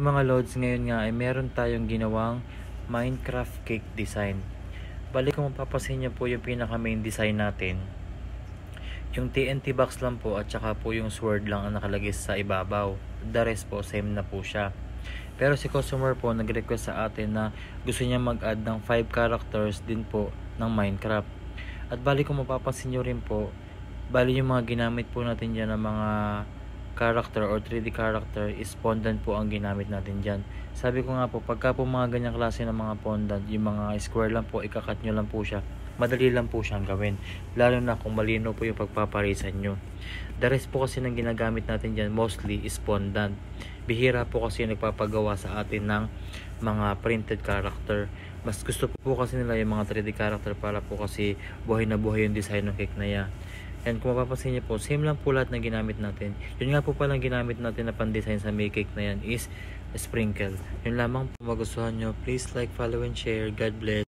Mga loads, ngayon nga ay meron tayong ginawang Minecraft cake design. Bali kung mapapansin niyo po yung pinaka main design natin, yung TNT box lang po at saka po yung sword lang ang nakalagay sa ibabaw. The rest po same na po siya. Pero si customer po nag-request sa atin na gusto niya mag-add ng 5 characters din po ng Minecraft. At bali kung mapapansin niyo rin po, bali yung mga ginamit po natin dyan ng mga character or 3D character is fondant po ang ginamit natin dyan. Sabi ko nga po, pagka po mga ganyang klase ng mga fondant, yung mga square lang po, ikakat nyo lang po siya, madali lang po siyang gawin, lalo na kung malino po yung pagpaparisan nyo. The rest po kasi ng ginagamit natin dyan mostly is fondant. Bihira po kasi yung nagpapagawa sa atin ng mga printed character. Mas gusto po kasi nila yung mga 3D character para po kasi buhay na buhay yung design ng cake na yan. And kung mapapansin niyo po, same lang po lahat na ginamit natin. Yun nga po palang ginamit natin na pan-design sa may cake na yan is sprinkle. Yun lamang po, magustuhan nyo, please like, follow, and share. God bless.